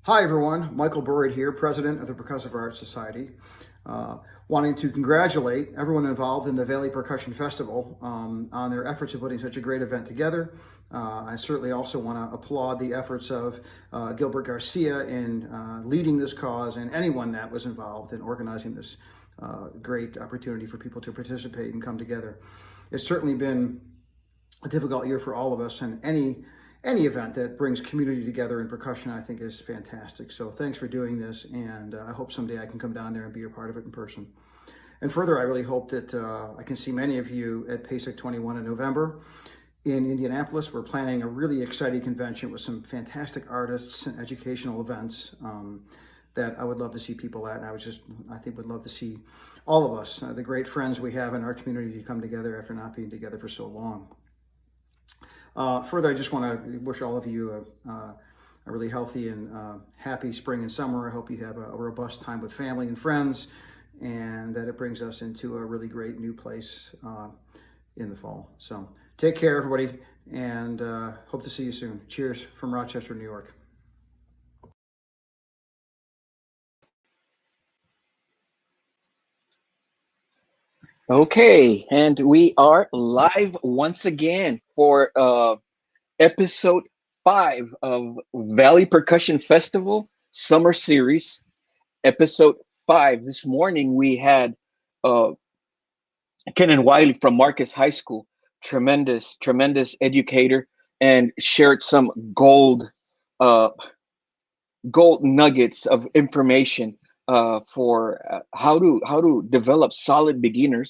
Hi everyone, Michael Burritt here, President of the Percussive Arts Society. Wanting to congratulate everyone involved in the Valley Percussion Festival on their efforts of putting such a great event together. I certainly also want to applaud the efforts of Gilbert Garcia in leading this cause and anyone that was involved in organizing this great opportunity for people to participate and come together. It's certainly been a difficult year for all of us, and any event that brings community together in percussion, I think, is fantastic. So thanks for doing this, and I hope someday I can come down there and be a part of it in person. And further, I really hope that I can see many of you at PASIC 21 in November in Indianapolis. We're planning a really exciting convention with some fantastic artists and educational events that I would love to see people at. And I think would love to see all of us, the great friends we have in our community, come together after not being together for so long. Further, I just want to wish all of you a really healthy and happy spring and summer. I hope you have a robust time with family and friends, and that it brings us into a really great new place in the fall. So take care, everybody, and hope to see you soon. Cheers from Rochester, New York. Okay, and we are live once again for episode 5 of Valley Percussion Festival Summer Series. Episode 5. This morning we had Ken and Wiley from Marcus High School, tremendous educator, and shared some gold nuggets of information for how to develop solid beginning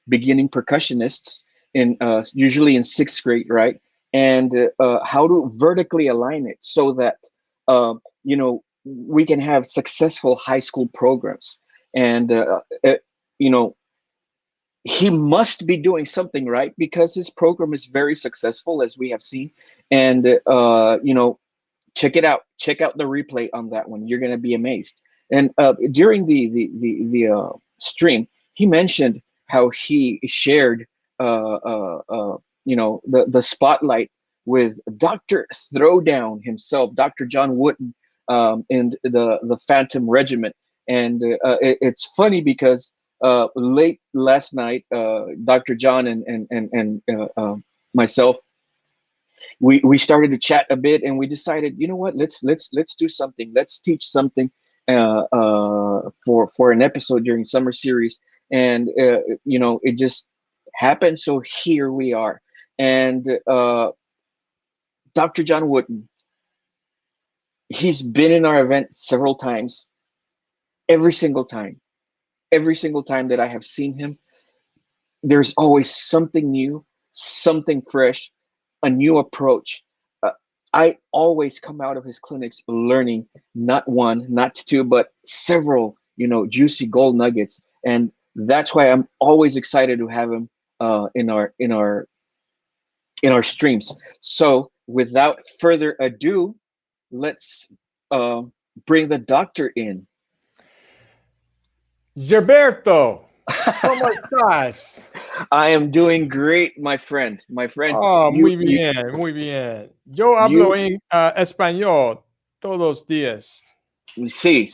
percussionists in usually in 6th grade, right? And how to vertically align it so that we can have successful high school programs. And he must be doing something right, because his program is very successful, as we have seen. And check it out. Check out the replay on that one. You're going to be amazed. And during the stream, he mentioned how he shared the spotlight with Dr. Throwdown himself, Dr. John Wooten, in the Phantom Regiment. And it's funny because late last night, Dr. John and myself, we started to chat a bit, and we decided, you know what, let's do something. Let's teach something for an episode during Summer Series. And it just happened, so here we are. And Dr. John Wooten, he's been in our event several times. Every single time that I have seen him, there's always something new, something fresh, a new approach. I always come out of his clinics learning not one, not two, but several, juicy gold nuggets. And that's why I'm always excited to have him in our streams. So without further ado, let's bring the doctor in. Roberto, ¿cómo estás? I am doing great, my friend. Oh, muy bien. Yo hablo en español todos los días. Sí,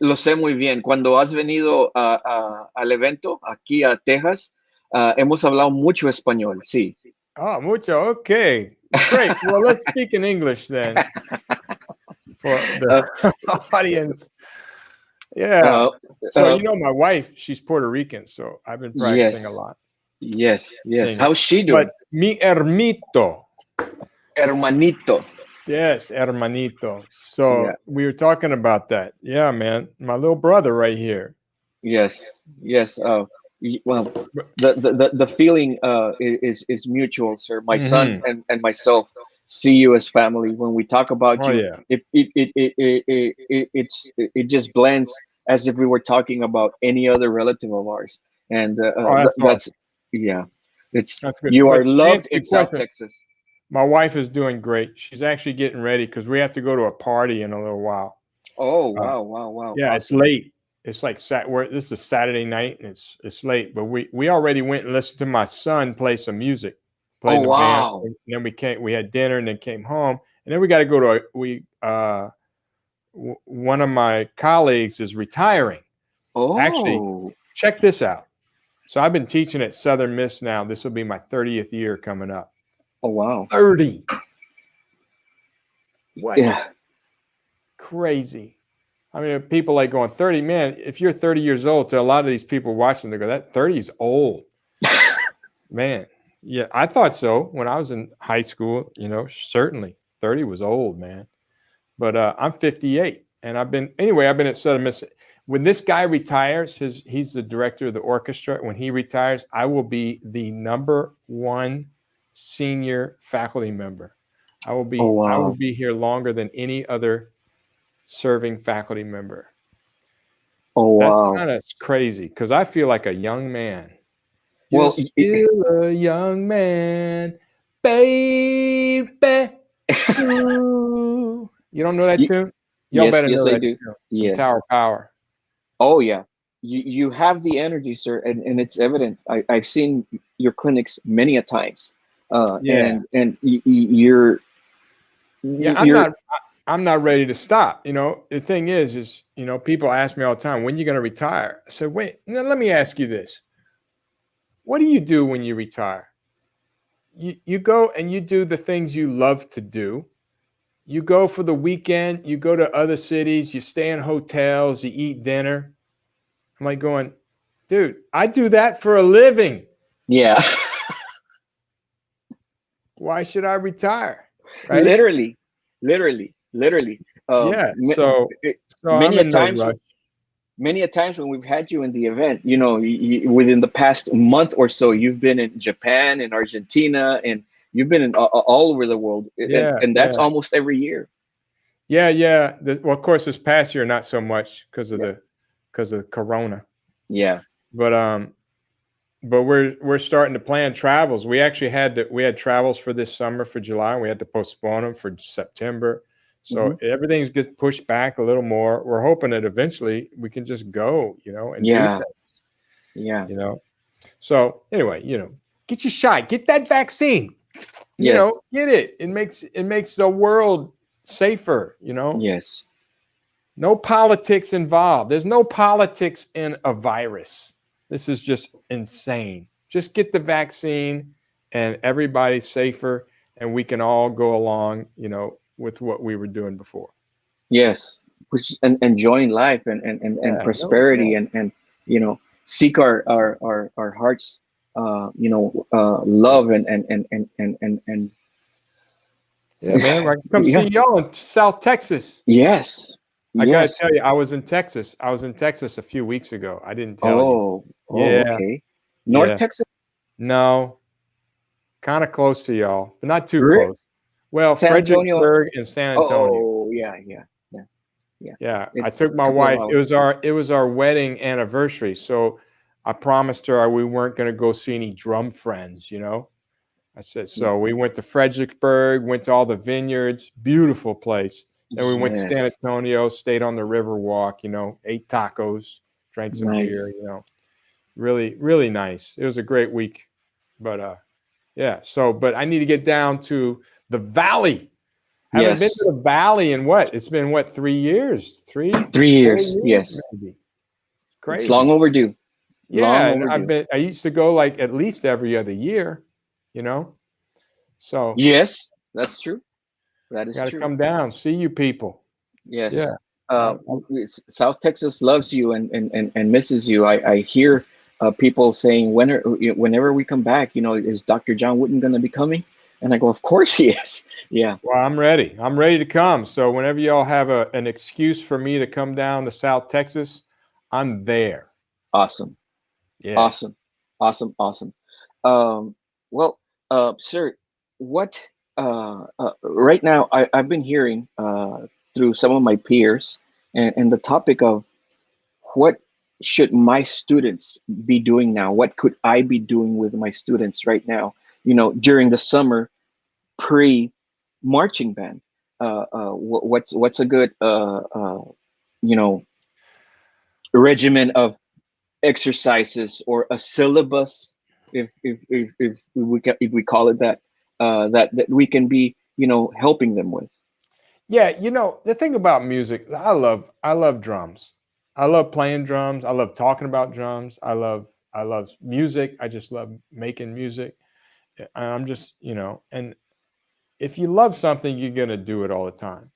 lo sé muy bien. Cuando has venido al evento aquí a Texas, hemos hablado mucho español, sí. Oh, mucho. Okay, great. Well, let's speak in English then for the audience. Yeah. So my wife, she's Puerto Rican, so I've been practicing a lot. Yes. How's she doing? But mi hermanito. Yes, hermanito. So we were talking about that. Yeah, man, my little brother right here. Yes. Well, the feeling is mutual, sir. My son and myself see you as family. When we talk about you, it just blends as if we were talking about any other relative of ours. And that's awesome. That's you are loved in South Texas. My wife is doing great. She's actually getting ready because we have to go to a party in a little while. Oh, wow. Yeah, awesome. It's late. It's like this is Saturday night, and it's late. But we already went and listened to my son play some music. Wow! And then we had dinner, and then came home, and then we got to go to one of my colleagues is retiring. Oh, Actually, check this out. So I've been teaching at Southern Miss now. This will be my 30th year coming up. oh wow. 30. What? Yeah. Crazy. I mean, people like going 30, man, if you're 30 years old, to a lot of these people watching, they go, that 30 is old. Man. Yeah, I thought so when I was in high school, you know, certainly 30 was old, man. But I'm 58 and I've been at Southern Miss. When this guy retires, he's the director of the orchestra. When he retires, I will be the #1 senior faculty member. I will be here longer than any other serving faculty member. Oh wow. That's kind of crazy because I feel like a young man. Well, You're still a young man, baby. Ooh. You don't know that tune? Y'all better know I that do. tune. Some Yes. Tower Power. Oh yeah. You have the energy, sir, and it's evident. I've seen your clinics many a times. Yeah. And you're I'm not ready to stop. You know, the thing is, you know, people ask me all the time, when are you going to retire? I said, wait, now let me ask you this. What do you do when you retire? You go and you do the things you love to do. You go for the weekend, you go to other cities, you stay in hotels, you eat dinner. I'm like going, dude, I do that for a living. Yeah. Why should I retire? Right? Literally. Yeah. So many I'm a in times, no rush. many a times when we've had you in the event, you know, within the past month or so, you've been in Japan and Argentina, and you've been in all over the world. Yeah, and that's almost every year. Yeah. Well, of course, this past year, not so much because of Corona. Yeah. But we're starting to plan travels. We actually had travels for this summer for July. And we had to postpone them for September. So everything's gets pushed back a little more. We're hoping that eventually we can just go, you know, and do things. Yeah. You know. So anyway, you know, get your shot, get that vaccine. You Yes. know, get it. It makes the world safer, you know. Yes. No politics involved. There's no politics in a virus. This is just insane. Just get the vaccine and everybody's safer and we can all go along, you know, with what we were doing before. Yes. Which and enjoying life and prosperity and you know, seek our hearts love and yeah, man. I can come see y'all in South Texas. Yes. I gotta tell you, I was in Texas. A few weeks ago. I didn't tell you. Yeah. Okay. North Texas? No. Kind of close to y'all, but not too close. Well, Fredericksburg and San Antonio. Oh, yeah. Yeah. I took my wife. It was our wedding anniversary. So I promised her we weren't going to go see any drum friends, you know. I said, so we went to Fredericksburg, went to all the vineyards, beautiful place. Then we went to San Antonio, stayed on the river walk, you know, ate tacos, drank some beer, you know. Really, really nice. It was a great week. But yeah, but I need to get down to the valley. I haven't been to the valley in it's been 3 years? 3 years, yes. Maybe. Crazy. It's long overdue. Yeah, I used to go like at least every other year, you know. So yes, that's true. That is true. Gotta come down, see you people. Yes. Yeah. South Texas loves you and misses you. I hear people saying whenever we come back, you know, is Dr. John Wooten going to be coming? And I go, of course he is. Yeah. Well, I'm ready. I'm ready to come. So whenever y'all have an excuse for me to come down to South Texas, I'm there. Awesome. Yeah. Awesome. Well, sir, what right now I've been hearing through some of my peers and the topic of what should my students be doing now? What could I be doing with my students right now? You know, during the summer pre-marching band, what's a good regimen of exercises or a syllabus, if we call it that, that we can be, you know, helping them with? Yeah, the thing about music, I love drums. I love playing drums. I love talking about drums. I love music. I just love making music. I'm just, and if you love something, you're going to do it all the time,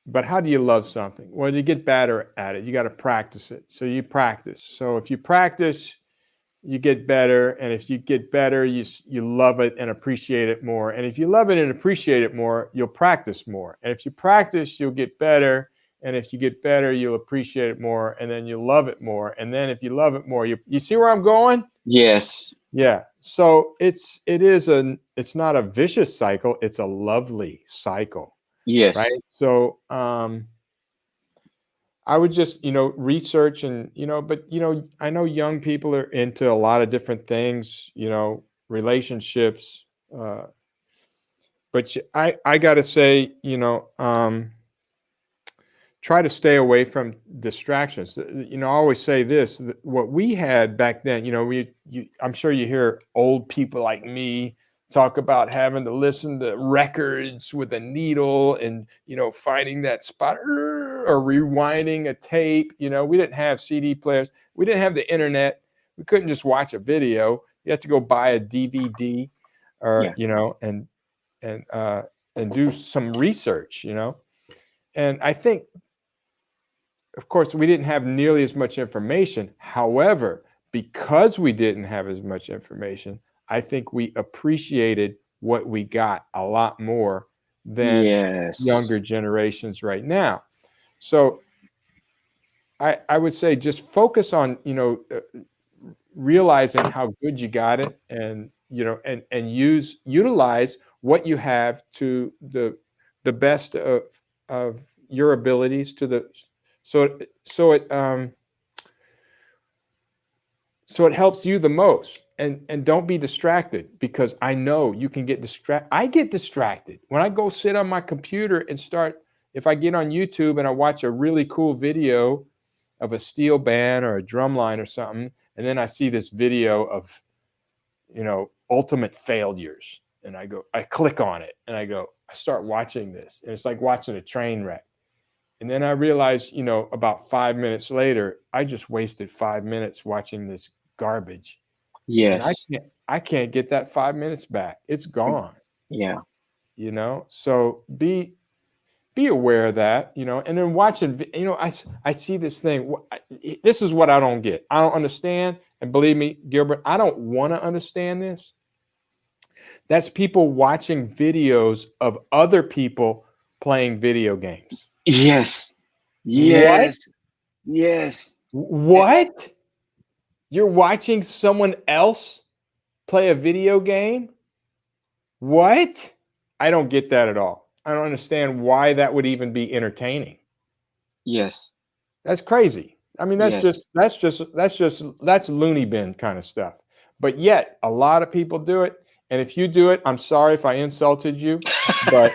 but how do you love something? Well, you get better at it. You got to practice it. So you practice. So if you practice, you get better, and if you get better, you love it and appreciate it more. And if you love it and appreciate it more, you'll practice more. And if you practice, you'll get better. And if you get better, you'll appreciate it more, and then you'll love it more. And then if you love it more, you see where I'm going? Yes. Yeah. So it's not a vicious cycle, it's a lovely cycle. Yes. Right. So I would just, research and, but, I know young people are into a lot of different things, relationships. But I got to say, try to stay away from distractions. I always say this, what we had back then, I'm sure you hear old people like me talk about having to listen to records with a needle and, finding that spot or rewinding a tape. We didn't have CD players. We didn't have the internet. We couldn't just watch a video. You have to go buy a DVD or, and do some research, and I think, of course, we didn't have nearly as much information. However, because we didn't have as much information, I think we appreciated what we got a lot more than younger generations right now. So I would say just focus on, realizing how good you got it, and, and utilize what you have to the best of your abilities so it helps you the most, and don't be distracted, because I know you can get distracted. I get distracted when I go sit on my computer and if I get on YouTube and I watch a really cool video of a steel band or a drum line or something, and then I see this video of, ultimate failures, and I click on it, and I start watching this, and it's like watching a train wreck. And then I realized, about 5 minutes later, I just wasted 5 minutes watching this garbage. Yes. And I can't get that 5 minutes back. It's gone. Yeah. So be aware of that, and then watching, I see this thing. This is what I don't get. I don't understand. And believe me, Gilbert, I don't want to understand this. That's people watching videos of other people playing video games. Yes. Yes. What? Yes. What? You're watching someone else play a video game? What? I don't get that at all. I don't understand why that would even be entertaining. Yes. That's crazy. I mean, that's loony bin kind of stuff. But yet, a lot of people do it. And if you do it, I'm sorry if I insulted you, but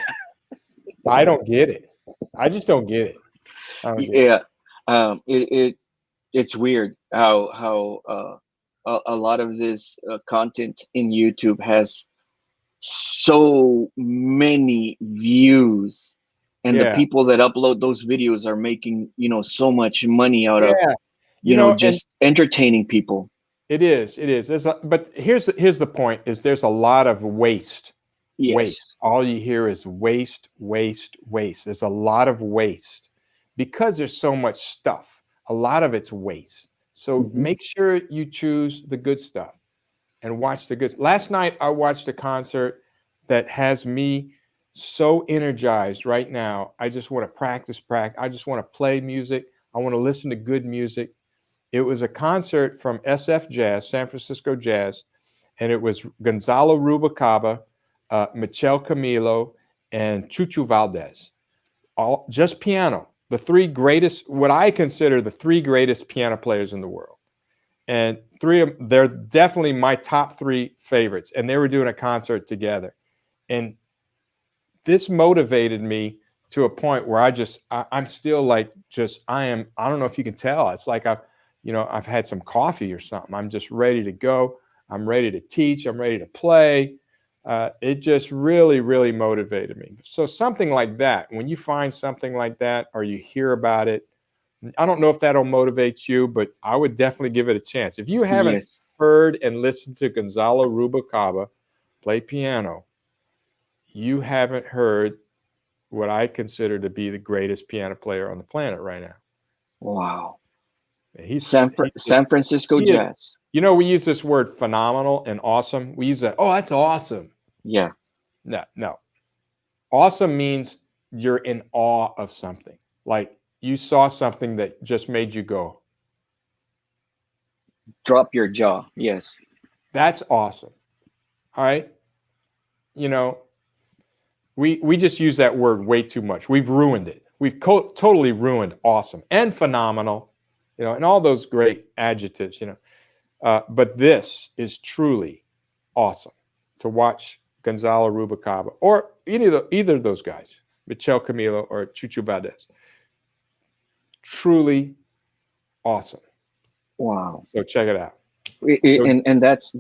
I don't get it. I just don't get it. It's weird how a lot of this content in YouTube has so many views, and the people that upload those videos are making so much money out of just entertaining people. It is. But here's the point: is there's a lot of waste. Yes. Waste. All you hear is waste, waste, waste. There's a lot of waste because there's so much stuff. A lot of it's waste. So make sure you choose the good stuff and watch the good. Last night I watched a concert that has me so energized right now. I just want to practice. I just want to play music. I want to listen to good music. It was a concert from SF Jazz, San Francisco Jazz, and it was Gonzalo Rubalcaba, Michel Camilo, and Chucho Valdez. All just piano. The three greatest, what I consider the three greatest piano players in the world. And they're definitely my top three favorites. And they were doing a concert together. And this motivated me to a point where I'm still like, I don't know if you can tell. It's like I've had some coffee or something. I'm just ready to go. I'm ready to teach. I'm ready to play. It just really, really motivated me. So something like that, when you find something like that or you hear about it, I don't know if that'll motivate you, but I would definitely give it a chance. If you haven't Yes. heard and listened to Gonzalo Rubalcaba play piano, you haven't heard what I consider to be the greatest piano player on the planet right now. Wow. He's San Francisco he is, Jazz. you know, we use this word phenomenal and awesome. We use that, oh, that's awesome. Yeah. No. Awesome means you're in awe of something. Like you saw something that just made you go, Drop your jaw. Yes. that's awesome. All right. You know, we just use that word way too much. We've ruined it. We've totally ruined awesome and phenomenal, you know, and all those great adjectives, you know. But this is truly awesome to watch Gonzalo Rubalcaba or either of those guys, Michel Camilo or Chucho Valdez. Truly awesome. Wow. So check it out. And that's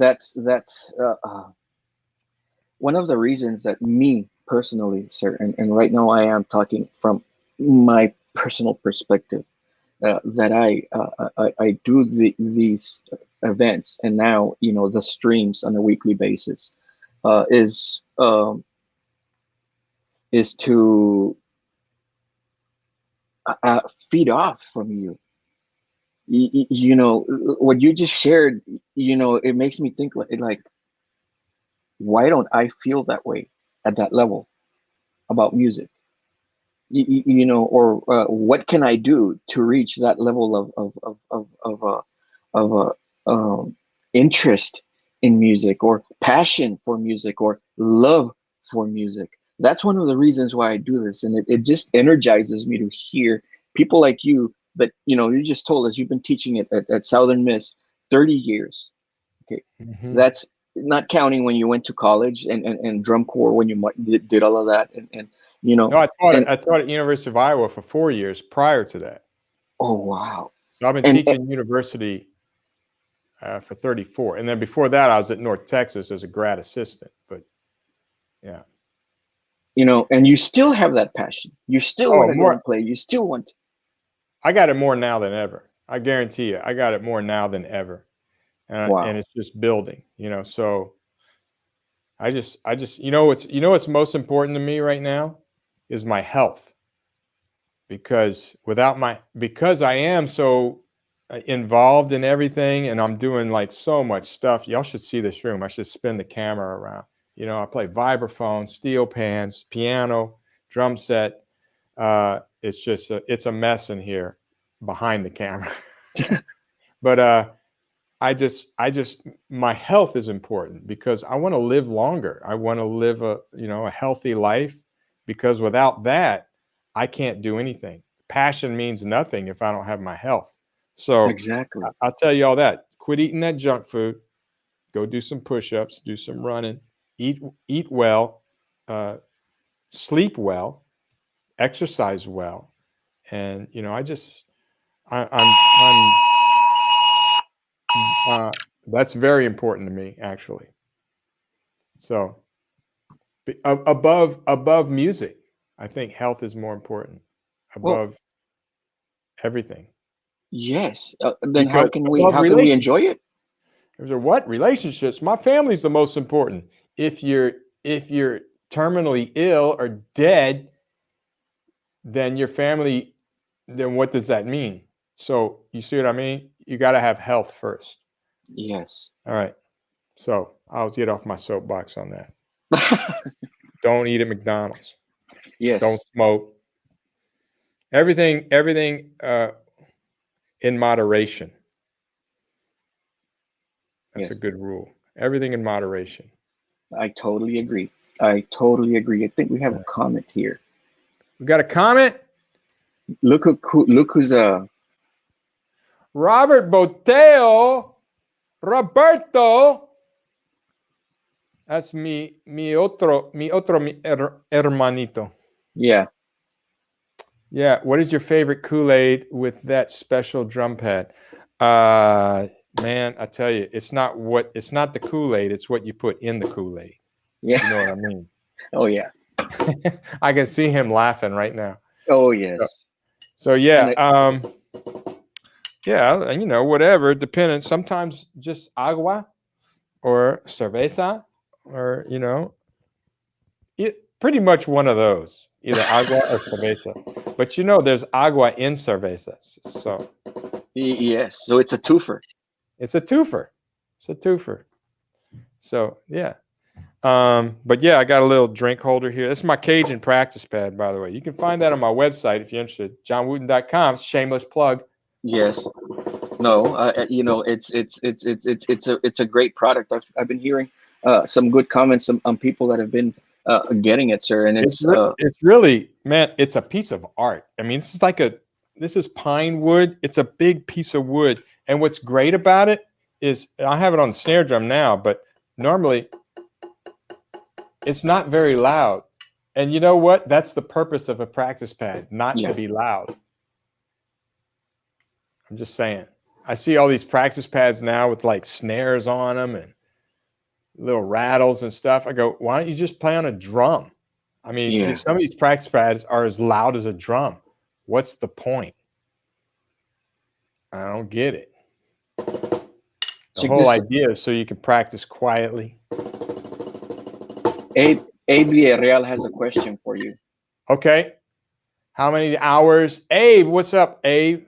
one of the reasons that me personally, sir, and right now I am talking from my personal perspective, that I do these events, and now, you know, the streams on a weekly basis, is to feed off from you. You know, what you just shared, you know, it makes me think like why don't I feel that way at that level about music? You know, or what can I do to reach that level of interest in music, or passion for music, or love for music? That's one of the reasons why I do this, and it just energizes me to hear people like you. That, you know, you just told us you've been teaching it at Southern Miss 30 years. Okay, that's not counting when you went to college and drum corps when you did all of that, and you know. No, I taught at University of Iowa for 4 years prior to that. Oh wow! So I've been teaching university for 34, and then before that, I was at North Texas as a grad assistant. But yeah, you know, and you still have that passion. You still want to go and play. You still want to. I got it more now than ever. I guarantee you, I got it more now than ever, and it's just building. You know, so I just you know what's most important to me right now is my health, because because I am so involved in everything, and I'm doing like so much stuff. Y'all should see this room. I should spin the camera around. You know, I play vibraphone, steel pans, piano, drum set. It's just it's a mess in here behind the camera. But I just my health is important, because I want to live longer. I want to live a healthy life, because without that, I can't do anything. Passion means nothing if I don't have my health. So exactly, I'll tell you all that. Quit eating that junk food. Go do some push-ups, do some running, eat well, sleep well, exercise well. And, you know, that's very important to me, actually. So above music, I think health is more important above everything. Yes. Then how can we enjoy it? There's what? Relationships. My family's the most important. If you're terminally ill or dead, then your family, then what does that mean? So you see what I mean? You got to have health first. Yes. All right. So I'll get off my soapbox on that. Don't eat at McDonald's. Yes. Don't smoke. Everything in moderation. That's a good rule. Everything in moderation. I totally agree. I think we have a comment here. We got a comment? Look who's Robert Boteo. Roberto. That's mi otro hermanito. Yeah. Yeah. What is your favorite Kool-Aid with that special drum pad? Man, I tell you, it's not the Kool-Aid, it's what you put in the Kool-Aid. Yeah. You know what I mean? Oh yeah. I can see him laughing right now. Oh yes. So yeah, And yeah, you know, whatever, depending. Sometimes just agua or cerveza, or you know, pretty much one of those, either agua or cerveza. But you know, there's agua in cervezas, so yes. So it's a twofer. it's a twofer. It's a twofer. So yeah. But yeah, I got a little drink holder here. This is my Cajun practice pad, by the way. You can find that on my website if you're interested. JohnWooten.com. Shameless plug. Yes. No. You know, it's a great product. I've been hearing some good comments on people that have been getting it, sir. And it's It's really, man, it's a piece of art. I mean, this is pine wood. It's a big piece of wood. And what's great about it is I have it on the snare drum now, but normally it's not very loud. And you know what? That's the purpose of a practice pad, not to be loud. I'm just saying. I see all these practice pads now with like snares on them and little rattles and stuff. I go, why don't you just play on a drum? I mean, some of these practice pads are as loud as a drum. What's the point? I don't get it. The whole idea is so you can practice quietly. Abe Villarreal has a question for you. Okay. How many hours? Abe, what's up, Abe?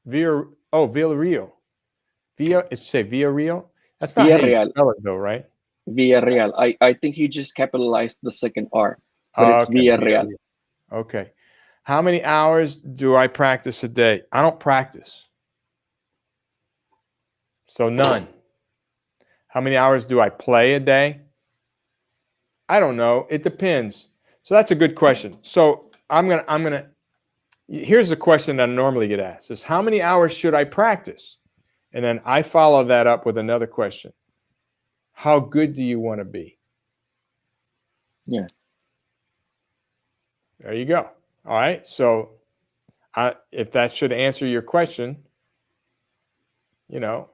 Villarreal. Villarreal? That's not how you spell it, though, right? Villarreal. I think he just capitalized the second R, but it's Villarreal. Okay. How many hours do I practice a day? I don't practice. So none. How many hours do I play a day? I don't know. It depends. So that's a good question. So here's the question that I normally get asked is how many hours should I practice? And then I follow that up with another question. How good do you want to be? Yeah. There you go. All right. So if that should answer your question, you know,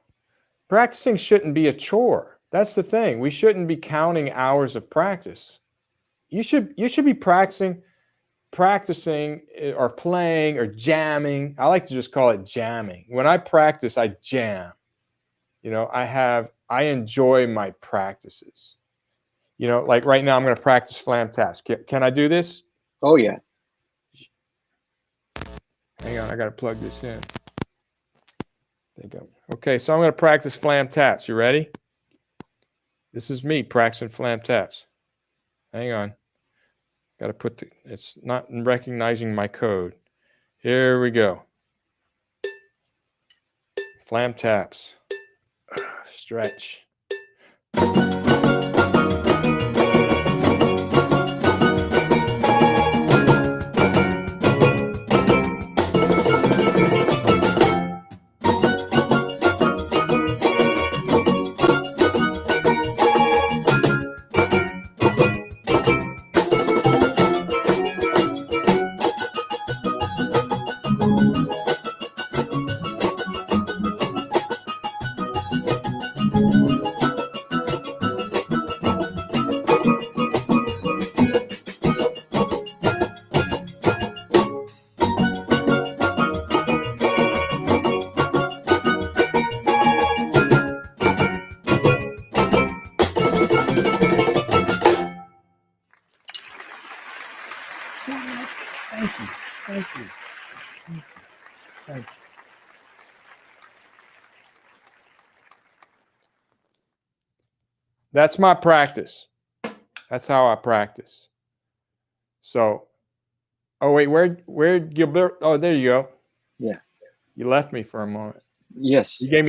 practicing shouldn't be a chore. That's the thing. We shouldn't be counting hours of practice. You should be practicing or playing or jamming. I like to just call it jamming. When I practice, I jam. You know, I enjoy my practices. You know, like right now I'm going to practice flam taps. Can I do this? Oh yeah. Hang on, I got to plug this in. There you go. Okay, so I'm going to practice flam taps. You ready? This is me practicing flam taps. Hang on. Got to it's not recognizing my code. Here we go. Flam taps. Stretch. Thank you. That's my practice. That's how I practice. So, oh wait, where Gilbert? Oh, there you go. Yeah. You left me for a moment. Yes. You gave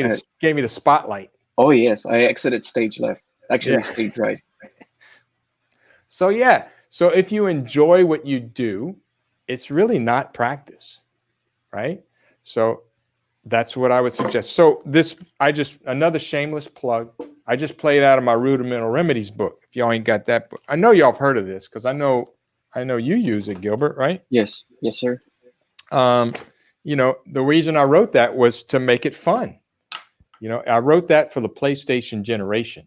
me the spotlight. Oh yes, I exited stage left. Actually, stage right. So yeah. So if you enjoy what you do, it's really not practice, right? So that's what I would suggest. So another shameless plug. I just played out of my Rudimental Remedies book. If y'all ain't got that book, I know y'all have heard of this because I know you use it, Gilbert, right? Yes, yes, sir. You know, the reason I wrote that was to make it fun. You know, I wrote that for the PlayStation generation.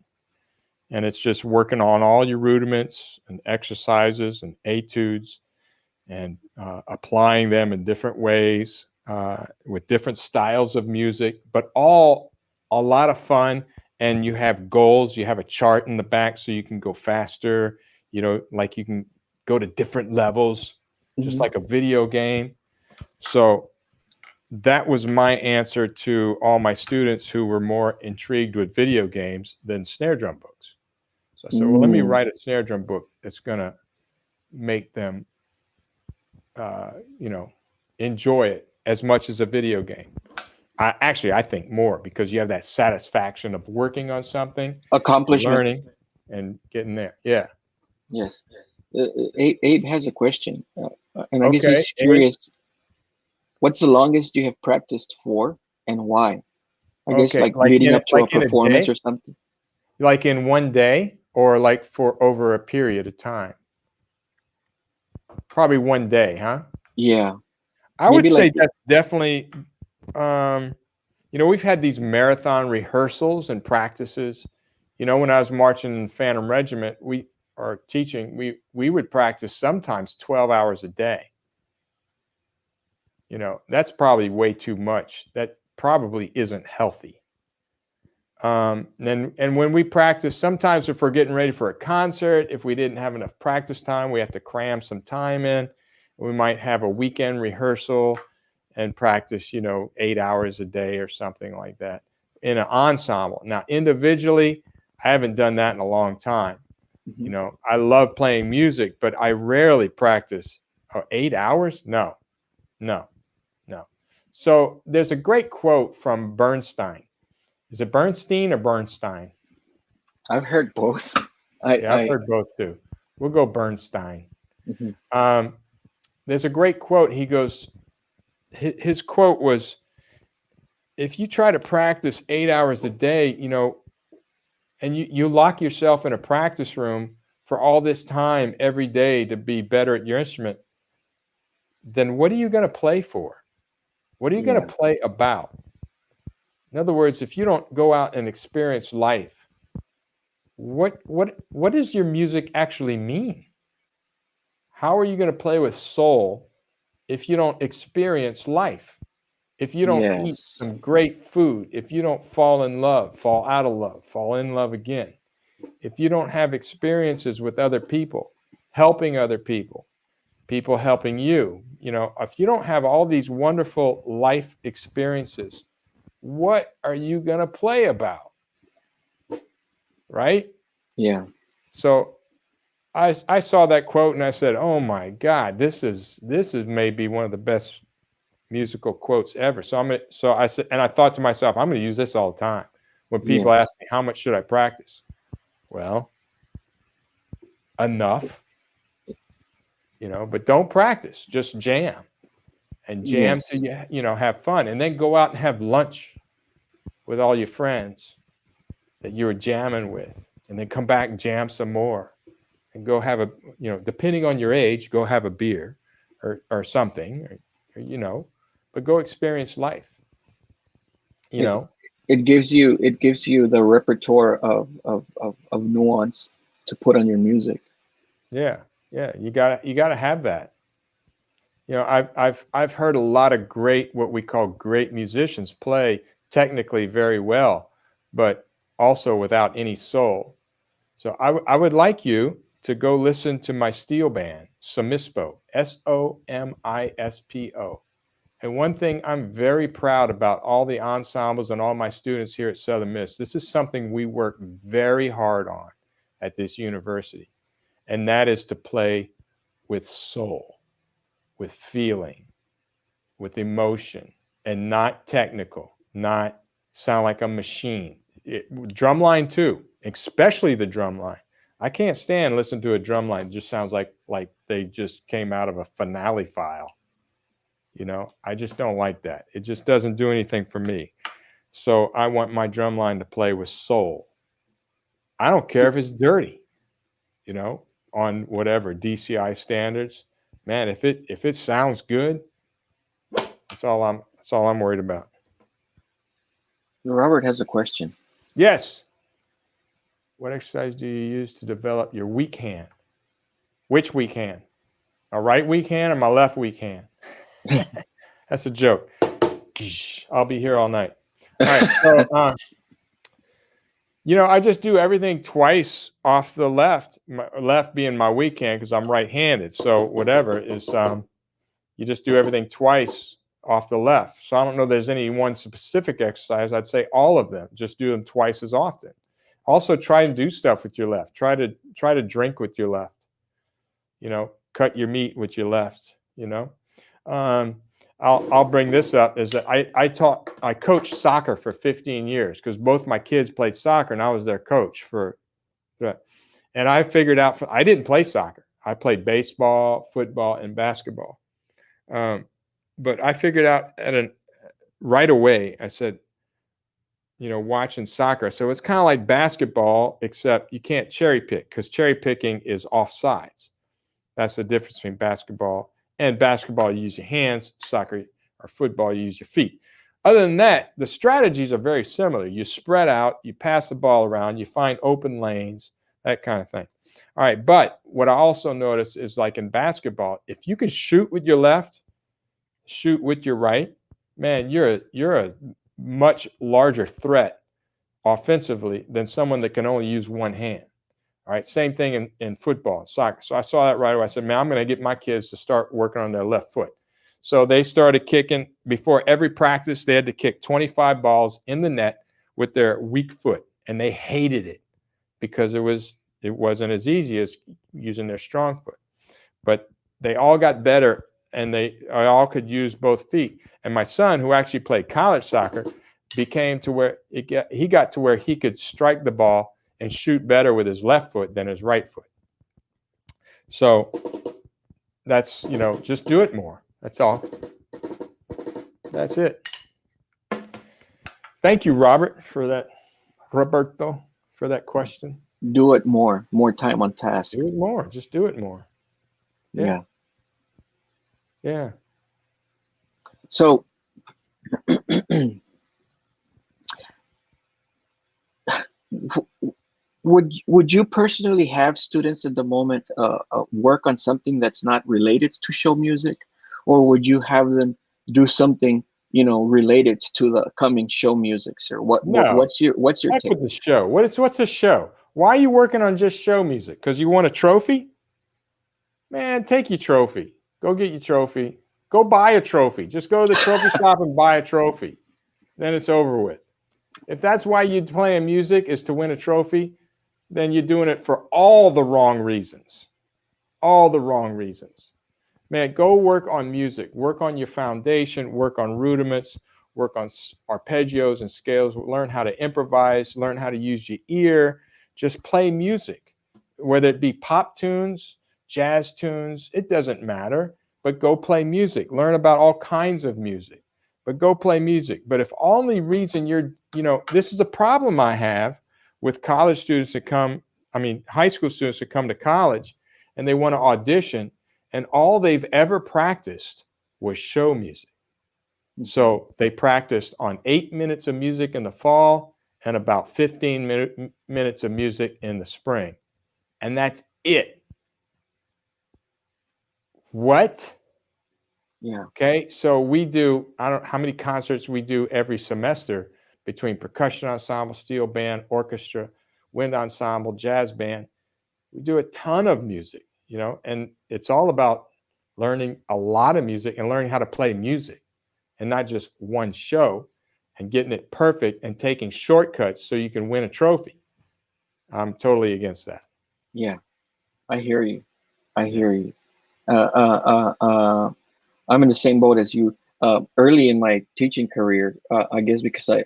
And it's just working on all your rudiments and exercises and etudes and applying them in different ways with different styles of music, but all a lot of fun. And you have goals. You have a chart in the back so you can go faster, you know, like you can go to different levels, just like a video game. So that was my answer to all my students who were more intrigued with video games than snare drum books. So I said, well, let me write a snare drum book that's going to make them, you know, enjoy it as much as a video game. I think more, because you have that satisfaction of working on something, accomplishment, learning, and getting there. Yeah. Yes. Abe has a question, and I guess Okay, he's curious. What's the longest you have practiced for, and why? I guess Okay, like leading up to a in performance day? or something. Like in one day, or like for over a period of time? Probably one day, huh? Yeah. I would Maybe say like that's definitely, you know, we've had these marathon rehearsals and practices. You know, when I was marching in the Phantom Regiment, or teaching, we would practice sometimes 12 hours a day. You know, that's probably way too much. That probably isn't healthy. And when we practice, sometimes if we're getting ready for a concert, if we didn't have enough practice time, we have to cram some time in. We might have a weekend rehearsal and practice, you know, 8 hours a day or something like that in an ensemble. Now, individually, I haven't done that in a long time. You know, I love playing music, but I rarely practice 8 hours. No. So there's a great quote from Bernstein. Is it Bernstein or Bernstein? I've heard both. I've heard both too. We'll go Bernstein. Mhm. There's a great quote. He goes, his quote was, if you try to practice 8 hours a day, you know, and you lock yourself in a practice room for all this time every day to be better at your instrument, then what are you going to play for? What are you going to play about? In other words, if you don't go out and experience life, what does your music actually mean? How are you going to play with soul if you don't experience life? If you don't eat Yes. some great food, if you don't fall in love, fall out of love, fall in love again, if you don't have experiences with other people, helping other people, people helping you, you know, if you don't have all these wonderful life experiences, what are you going to play about? Right? Yeah. So I saw that quote and I said, oh my God, this is maybe one of the best musical quotes ever. So I said, and I thought to myself, I'm going to use this all the time. When people ask me, how much should I practice? Well, enough, you know, but don't practice, just jam and jam till you know, have fun, and then go out and have lunch with all your friends that you were jamming with, and then come back and jam some more, and go have a, you know, depending on your age, go have a beer or something, or, you know, but go experience life. You know, It gives you the repertoire of nuance to put on your music. yeah, you gotta have that. You know, I've heard a lot of great, what we call great musicians play technically very well, but also without any soul. So I would like you to go listen to my steel band, Somispo, Somispo. And one thing I'm very proud about all the ensembles and all my students here at Southern Miss, this is something we work very hard on at this university, and that is to play with soul, with feeling, with emotion, and not technical, not sound like a machine. Drumline too, especially the drumline. I can't stand listening to a drumline. It just sounds like they just came out of a finale file. You know, I just don't like that. It just doesn't do anything for me. So I want my drumline to play with soul. I don't care if it's dirty, you know, on whatever DCI standards. Man, if it sounds good, that's all I'm worried about. Robert has a question. Yes. What exercise do you use to develop your weak hand? Which weak hand? My right weak hand or my left weak hand? That's a joke. I'll be here all night. All right. So, you know, I just do everything twice off the left, my left being my weak hand because I'm right-handed. So whatever is, you just do everything twice off the left. So I don't know if there's any one specific exercise. I'd say all of them. Just do them twice as often. Also, try and do stuff with your left. Try to drink with your left. You know, cut your meat with your left. You know, I'll bring this up is that I coached soccer for 15 years because both my kids played soccer and I was their coach and I figured out I didn't play soccer. I played baseball, football, and basketball. But I figured out right away, I said, you know, watching soccer. So it's kind of like basketball, except you can't cherry pick because cherry picking is offsides. That's the difference between basketball and basketball. You use your hands, soccer or football, you use your feet. Other than that, the strategies are very similar. You spread out, you pass the ball around, you find open lanes, that kind of thing. All right. But what I also noticed is like in basketball, if you can shoot with your left, shoot with your right, man, you're a much larger threat offensively than someone that can only use one hand. All right. Same thing in football and soccer. So I saw that right away. I said, man, I'm going to get my kids to start working on their left foot. So they started kicking before every practice. They had to kick 25 balls in the net with their weak foot. And they hated it because it wasn't as easy as using their strong foot. But they all got better and they all could use both feet. And my son, who actually played college soccer, became to where he got to where he could strike the ball and shoot better with his left foot than his right foot. So that's, you know, just do it more. That's all. That's it. Thank you, Roberto, for that question. Do it more time on task. Do it more. Just do it more. Yeah. Yeah. So would you personally have students at the moment work on something that's not related to show music, or would you have them do something, you know, related to the coming show musics, or what? No. What's your take? With the show? What's a show? Why are you working on just show music? Because you want a trophy? Man, take your trophy. Go get your trophy. Go buy a trophy. Just go to the trophy shop and buy a trophy. Then it's over with. If that's why you're playing music is to win a trophy, then you're doing it for all the wrong reasons. All the wrong reasons. Man, go work on music. Work on your foundation. Work on rudiments. Work on arpeggios and scales. Learn how to improvise. Learn how to use your ear. Just play music. Whether it be pop tunes, jazz tunes, it doesn't matter. But go play music. Learn about all kinds of music. But go play music. But if only reason this is a problem I have with college students high school students that come to college and they want to audition and all they've ever practiced was show music. So they practiced on 8 minutes of music in the fall and about 15 minutes of music in the spring. And that's it. What? Yeah. Okay. So we do, I don't know how many concerts we do every semester between percussion ensemble, steel band, orchestra, wind ensemble, jazz band. We do a ton of music, you know, and it's all about learning a lot of music and learning how to play music and not just one show and getting it perfect and taking shortcuts so you can win a trophy. I'm totally against that. Yeah, I hear you. I'm in the same boat as you. Early in my teaching career, I guess because I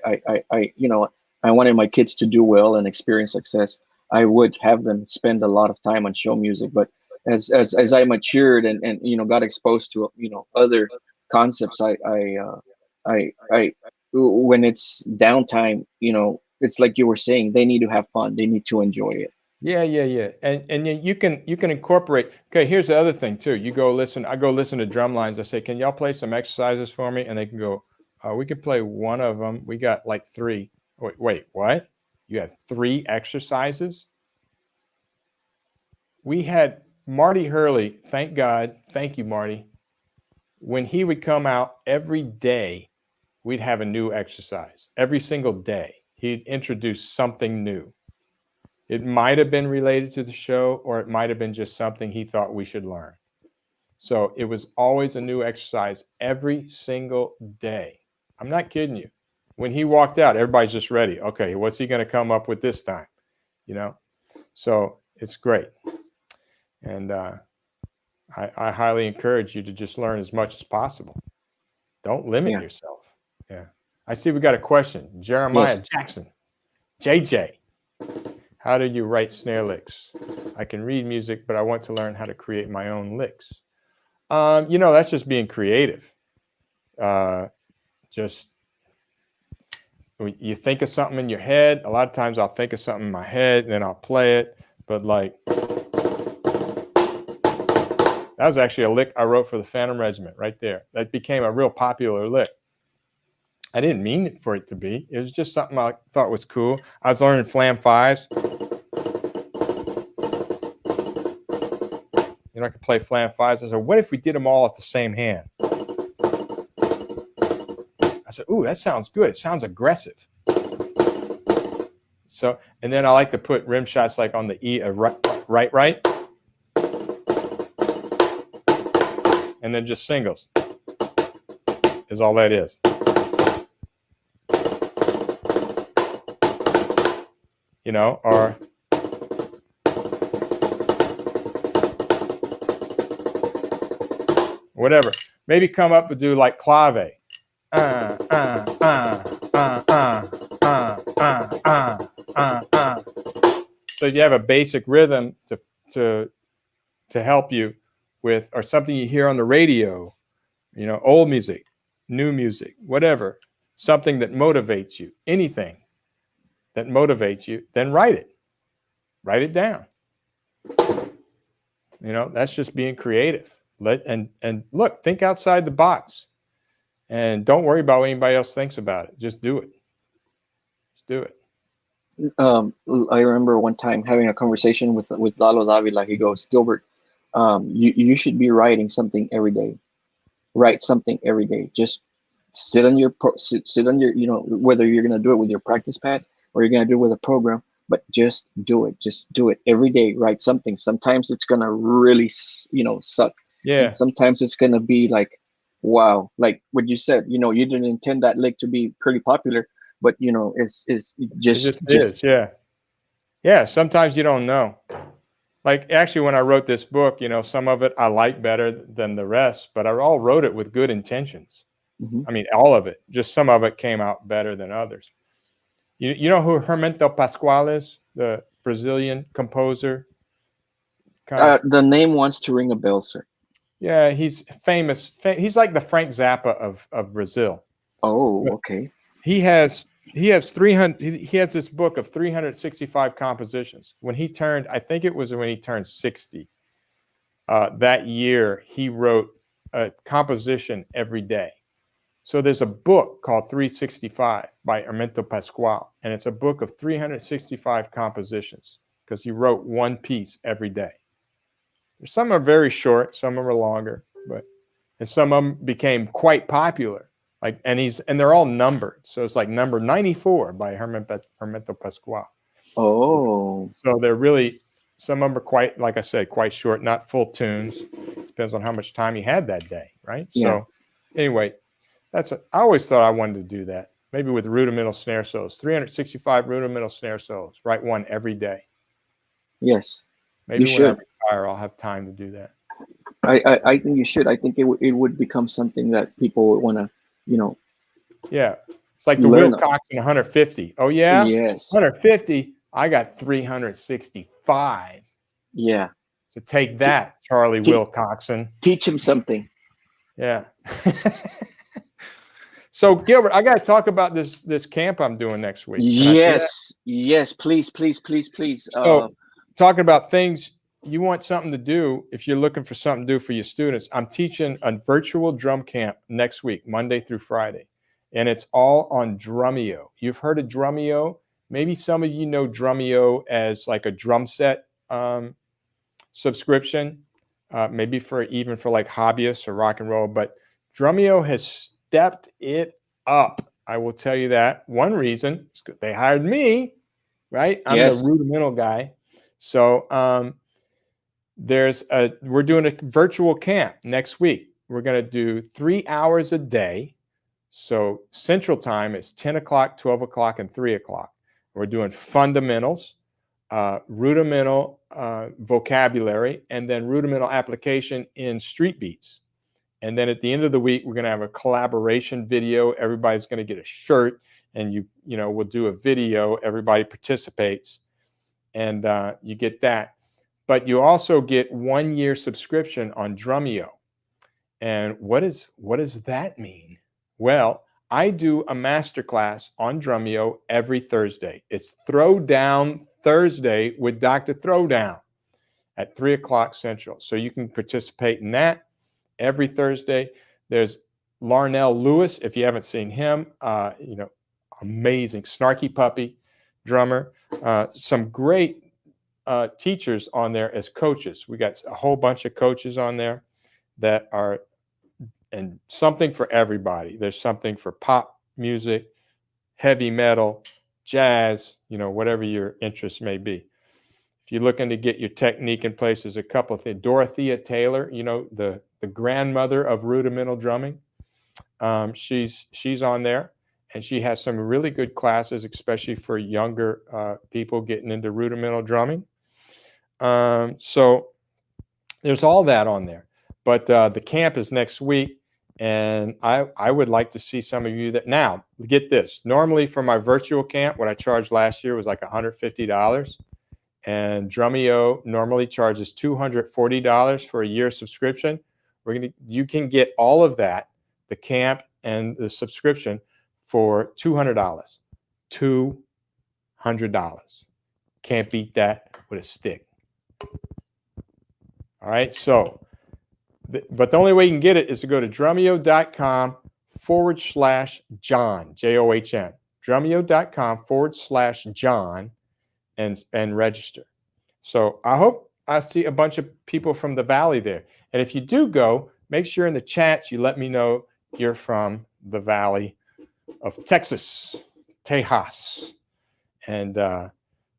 wanted my kids to do well and experience success, I would have them spend a lot of time on show music. But as I matured and got exposed to other concepts, I when it's downtime, it's like you were saying, they need to have fun, they need to enjoy it. Yeah. And you can incorporate. Okay, here's the other thing too. I go listen to drum lines. I say, can y'all play some exercises for me? And they can go, we can play one of them. We got like 3. Wait, what? You had 3 exercises. We had Marty Hurley, thank God, thank you, Marty. When he would come out every day, we'd have a new exercise. Every single day, he'd introduce something new. It might have been related to the show, or it might have been just something he thought we should learn. So it was always a new exercise every single day. I'm not kidding you. When he walked out, everybody's just ready. Okay, what's he going to come up with this time? You know, so it's great. And I highly encourage you to just learn as much as possible. Don't limit yourself. Yeah. I see we got a question. Jeremiah Jackson. JJ, how do you write snare licks? I can read music, but I want to learn how to create my own licks. You know, that's just being creative. Just you think of something in your head. A lot of times I'll think of something in my head and then I'll play it. But like, that was actually a lick I wrote for the Phantom Regiment right there. That became a real popular lick. I didn't mean for it to be. It was just something I thought was cool. I was learning flam 5s. You know, I could play flam 5s. I said, what if we did them all at the same hand? I said, ooh, that sounds good. It sounds aggressive. So, and then I like to put rim shots like on the E, right, and then just singles is all that is. You know, or whatever. Maybe come up and do like clave. So you have a basic rhythm to help you with, or something you hear on the radio, you know, old music, new music, whatever, something that motivates you, anything that motivates you, then write it down. You know, that's just being creative. And look, think outside the box, and don't worry about what anybody else thinks about it. Just do it. Just do it. I remember one time having a conversation with Lalo Davila. He goes, Gilbert, you should be writing something every day. Write something every day. Just sit on your, you know, whether you're going to do it with your practice pad or you're going to do it with a program, but just do it. Just do it every day. Write something. Sometimes it's going to really, you know, suck. Yeah. And sometimes it's going to be like, wow, like what you said, you know, you didn't intend that lick to be pretty popular, but you know, it's just is. Yeah. Yeah. Sometimes you don't know. Like actually, when I wrote this book, you know, some of it I like better than the rest, but I all wrote it with good intentions. Mm-hmm. I mean, all of it, just some of it came out better than others. You know who Hermeto Pascoal is? The Brazilian composer? The name wants to ring a bell, sir. Yeah, he's famous. He's like the Frank Zappa of Brazil. Oh, okay. He has 300. He has this book of 365 compositions. When he turned, I think it was when he turned 60. That year, he wrote a composition every day. So there's a book called 365 by Hermeto Pascoal, and it's a book of 365 compositions because he wrote one piece every day. Some are very short, some of them are longer, and some of them became quite popular. Like, and they're all numbered. So it's like number 94 by Hermeto Pascoal. Oh. So they're really, some of them are quite, like I said, quite short, not full tunes. Depends on how much time you had that day, right? Yeah. So anyway, I always thought I wanted to do that. Maybe with rudimental snare solos, 365 rudimental snare solos, write one every day. Yes. Maybe when I retire, I'll have time to do that. I think you should. I think it would become something that people would want to, you know. Yeah. It's like the Will Coxon 150. Oh, yeah? Yes. 150. I got 365. Yeah. So take that, Charlie Will Coxon. Teach him something. Yeah. So Gilbert, I got to talk about this camp I'm doing next week. Yes, please. So, talking about things you want something to do, if you're looking for something to do for your students, I'm teaching a virtual drum camp next week, Monday through Friday, and it's all on Drumeo. You've heard of Drumeo? maybe some of you know Drumeo as like a drum set subscription, maybe even for like hobbyists or rock and roll. But Drumeo has stepped it up. I will tell you that. One reason is they hired me, right? I'm the rudimental guy. So we're doing a virtual camp next week. We're going to do 3 hours a day. So Central Time is 10 o'clock, 12 o'clock, and 3 o'clock. We're doing fundamentals, rudimental vocabulary, and then rudimental application in street beats. And then at the end of the week, we're going to have a collaboration video. Everybody's going to get a shirt, and we'll do a video. Everybody participates, and you get that. But you also get 1 year subscription on Drumeo. And what does that mean? Well, I do a masterclass on Drumeo every Thursday. It's Throwdown Thursday with Dr. Throwdown at 3 o'clock Central. So you can participate in that every Thursday. There's Larnell Lewis, if you haven't seen him, amazing, snarky puppy drummer. Some great teachers on there as coaches. We got a whole bunch of coaches on there that are, and something for everybody. There's something for pop music, heavy metal, jazz, whatever your interest may be. If you're looking to get your technique in place, there's a couple of things. Dorothea Taylor, the grandmother of rudimental drumming. She's on there, and she has some really good classes, especially for younger people getting into rudimental drumming. So there's all that on there. But the camp is next week, and I would like to see some of you that now get this. Normally for my virtual camp, what I charged last year was like $150, and Drumeo normally charges $240 for a year subscription. You can get all of that, the camp and the subscription, for $200. $200. Can't beat that with a stick. All right, so. But the only way you can get it is to go to drumeo.com/John, John, drumeo.com/John, and register. So I hope I see a bunch of people from the Valley there. And if you do go, make sure in the chats you let me know you're from the Valley of Texas, Tejas. And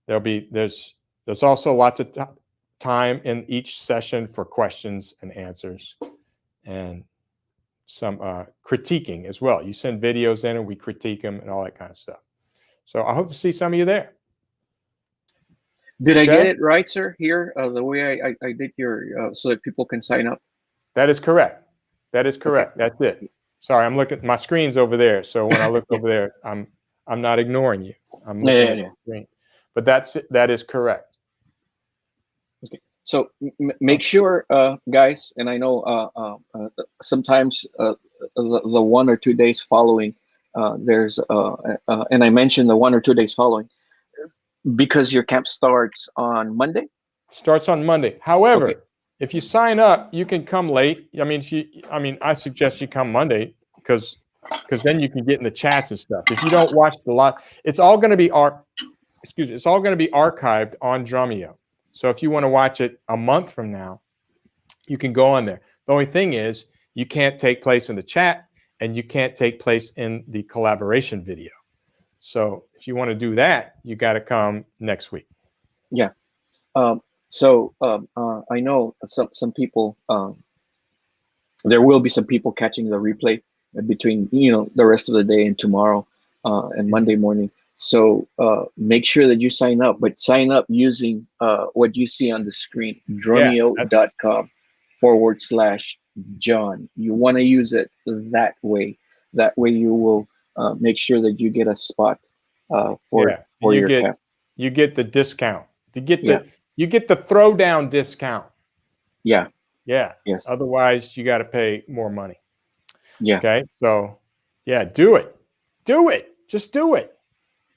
there's also lots of time in each session for questions and answers, and some critiquing as well. You send videos in and we critique them and all that kind of stuff. So I hope to see some of you there. Did I get it right, sir? Here, the way I did your, so that people can sign up? That is correct. That is correct. Okay. That's it. Sorry, I'm looking, my screen's over there. So when I look over there, I'm not ignoring you. I'm looking at the screen. But that is correct. Okay, so make sure, guys, and I know sometimes the 1 or 2 days following, there's, and I mentioned the 1 or 2 days following, because your camp starts on Monday? Starts on Monday. However, if you sign up, you can come late. I mean, I suggest you come Monday because then you can get in the chats and stuff. If you don't watch the live, it's all going to be it's all going to be archived on Drumeo. So if you want to watch it a month from now, you can go on there. The only thing is you can't take place in the chat and you can't take place in the collaboration video. So if you want to do that, you got to come next week. Yeah. So I know some people, there will be some people catching the replay between, the rest of the day and tomorrow and Monday morning. So make sure that you sign up, but sign up using what you see on the screen, drumeo.com/John. You want to use it that way. That way you will make sure that you get a spot for your camp. You get the discount. You get the throwdown discount. Yeah. Yeah. Yes. Otherwise, you got to pay more money. Yeah. Okay. So, yeah, do it. Do it. Just do it.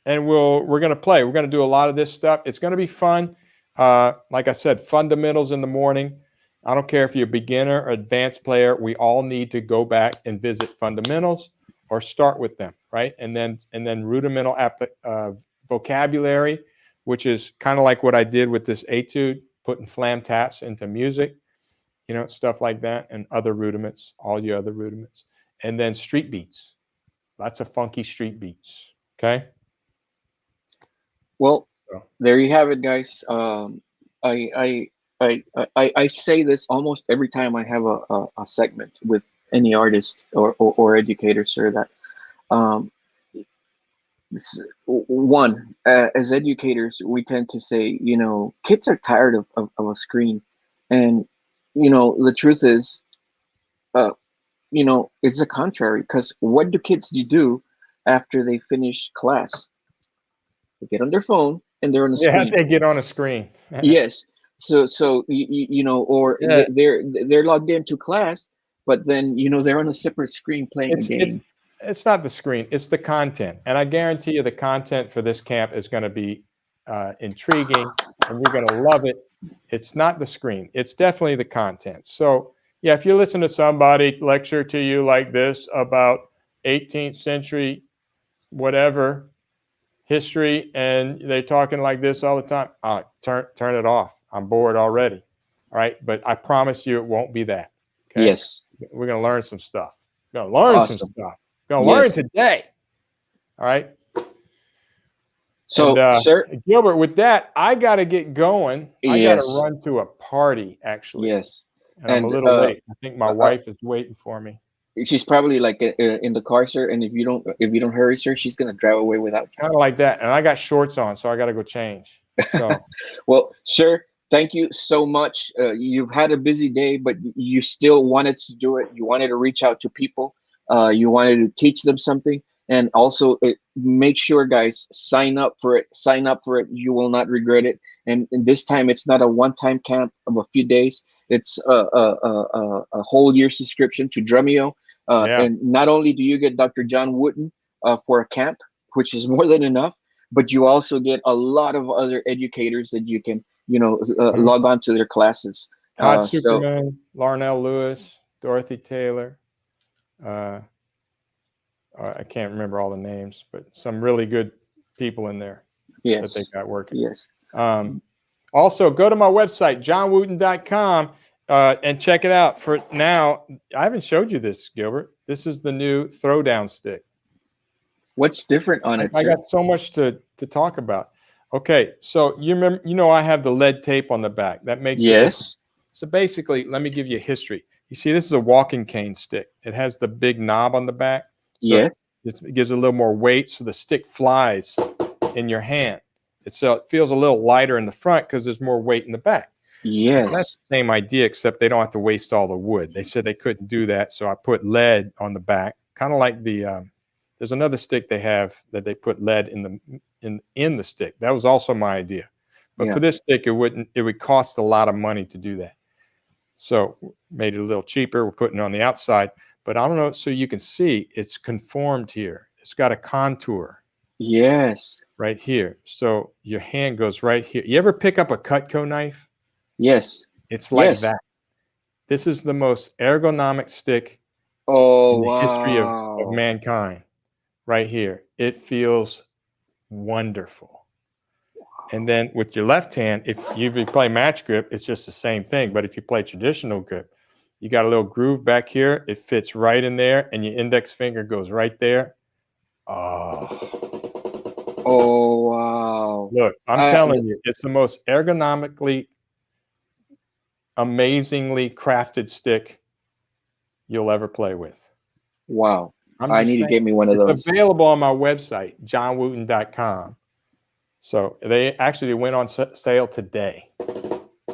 And we're going to play. We're going to do a lot of this stuff. It's going to be fun. Like I said, fundamentals in the morning. I don't care if you're a beginner or advanced player. We all need to go back and visit fundamentals or start with them, right? And then rudimental vocabulary, which is kind of like what I did with this etude, putting flam taps into music, stuff like that, and other rudiments, all your other rudiments. And then street beats, lots of funky street beats. Okay. Well, there you have it, guys. I say this almost every time I have a segment with any artist or educator, sir, that as educators, we tend to say, kids are tired of a screen. And, the truth is, it's the contrary, because what do kids do after they finish class? They get on their phone and they're on the screen. Yeah, they get on a screen. Yes. So or they're logged into class, but then they're on a separate screen playing a game. It's not the screen, it's the content. And I guarantee you the content for this camp is going to be intriguing and you're going to love it. It's not the screen, it's definitely the content. So yeah, if you listen to somebody lecture to you like this about 18th century whatever history and they're talking like this all the time, turn it off. I'm bored already. All right, but I promise you it won't be that. Okay? Yes, we're going to learn some stuff. We're going to learn some stuff. We're going to learn today. All right. So, sir Gilbert, with that, I got to get going. I got to run to a party, actually. Yes. And I'm a little late. I think my wife is waiting for me. She's probably like in the car, sir. And if you don't hurry, sir, she's gonna drive away without you. Kind of like that. And I got shorts on, so I got to go change. So, well, sir, thank you so much. You've had a busy day, but you still wanted to do it. You wanted to reach out to people. You wanted to teach them something. And also make sure, guys, sign up for it. Sign up for it. You will not regret it. And this time, it's not a one-time camp of a few days. It's a whole year subscription to Drumeo. And not only do you get Dr. John Wooten for a camp, which is more than enough, but you also get a lot of other educators that you can, log on to their classes. Superman, Larnell Lewis, Dorothy Taylor. I can't remember all the names, but some really good people in there that they got working. Yes. Also, go to my website, johnwooten.com, and check it out. For now, I haven't showed you this, Gilbert. This is the new Throwdown stick. What's different on it, I got so much to talk about. Okay, so you remember, I have the lead tape on the back. That makes yes. So basically, let me give you a history. You see, this is a walking cane stick. It has the big knob on the back. So yes. It gives a little more weight, so the stick flies in your hand. So it feels a little lighter in the front because there's more weight in the back. Yes. That's the same idea, except they don't have to waste all the wood. They said they couldn't do that, so I put lead on the back, kind of like the there's another stick they have that they put lead in the stick. That was also my idea. But for this stick, it would cost a lot of money to do that. So made it a little cheaper. We're putting it on the outside. But I don't know, so you can see it's conformed here. It's got a contour. Yes. Right here. So your hand goes right here. You ever pick up a Cutco knife? Yes. It's like that. This is the most ergonomic stick in the history of mankind. Right here. It feels wonderful. And then with your left hand, if you play match grip, it's just the same thing. But if you play traditional grip, you got a little groove back here. It fits right in there, and your index finger goes right there. Oh, wow. Look, I'm telling you, it's the most ergonomically, amazingly crafted stick you'll ever play with. Wow. I need to get me one of those. It's available on my website, johnwooten.com. So they went on sale today.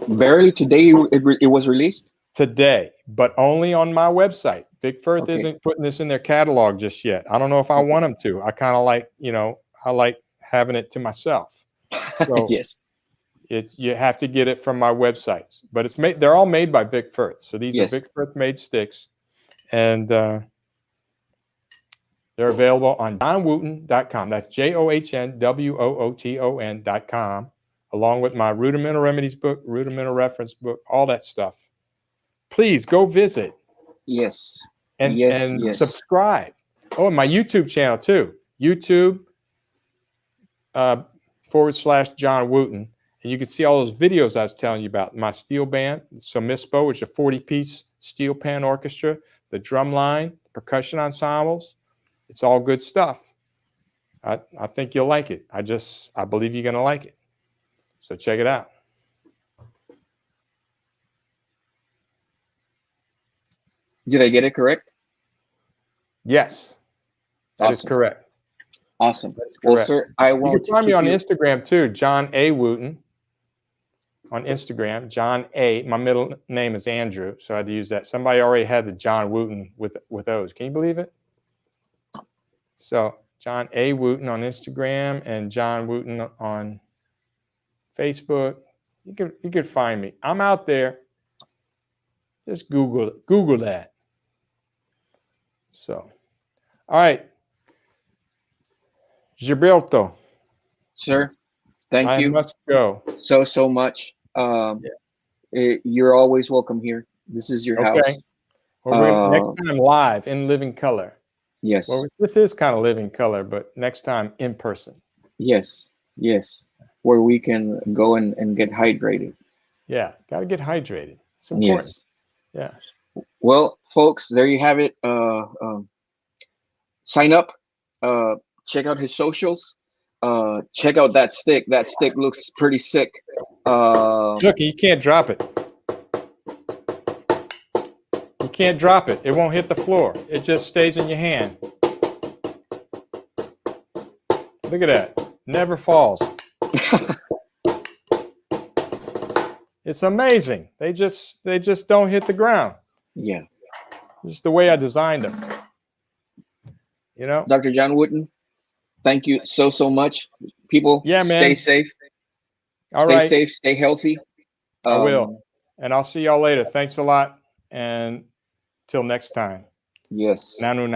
Barely today it was released? Today, but only on my website. Vic Firth isn't putting this in their catalog just yet. I don't know if I want them to. I kind of like, I like having it to myself. So yes. You have to get it from my websites. But they're all made by Vic Firth. So these are Vic Firth made sticks. And they're available on johnwooten.com. That's JOHNWOOTON.com, along with my Rudimental Remedies book, Rudimental Reference book, all that stuff. Please go visit. Yes. And subscribe. Oh, and my YouTube channel too. YouTube, /John Wooten. And you can see all those videos I was telling you about. My steel band, Somispo, which is a 40-piece steel pan orchestra, the drum line, percussion ensembles. It's all good stuff. I think you'll like it. I believe you're going to like it. So check it out. Did I get it correct? Yes, that is correct. Awesome. Well, sir, I want you can find me on Instagram too, John A. Wooten. On Instagram, John A. My middle name is Andrew, so I had to use that. Somebody already had the John Wooten with O's. Can you believe it? So John A. Wooten on Instagram and John Wooten on Facebook. You could find me. I'm out there. Just Google that. So, all right, Gilberto. Sir, thank you. I must go. So much. You're always welcome here. This is your house. Well, next time live in living color. Yes. Well, this is kind of living color, but next time in person. Yes. Where we can go and get hydrated. Yeah, got to get hydrated. It's important. Yes. Yeah. Well, folks, there you have it. Sign up. Check out his socials. Check out that stick. That stick looks pretty sick. Look, you can't drop it. You can't drop it. It won't hit the floor. It just stays in your hand. Look at that. Never falls. It's amazing. They just don't hit the ground. Yeah. Just the way I designed them. You know? Dr. John Wooten, thank you so much. People, stay safe. Stay safe, stay healthy. I will. And I'll see y'all later. Thanks a lot. And till next time. Yes. Nanu.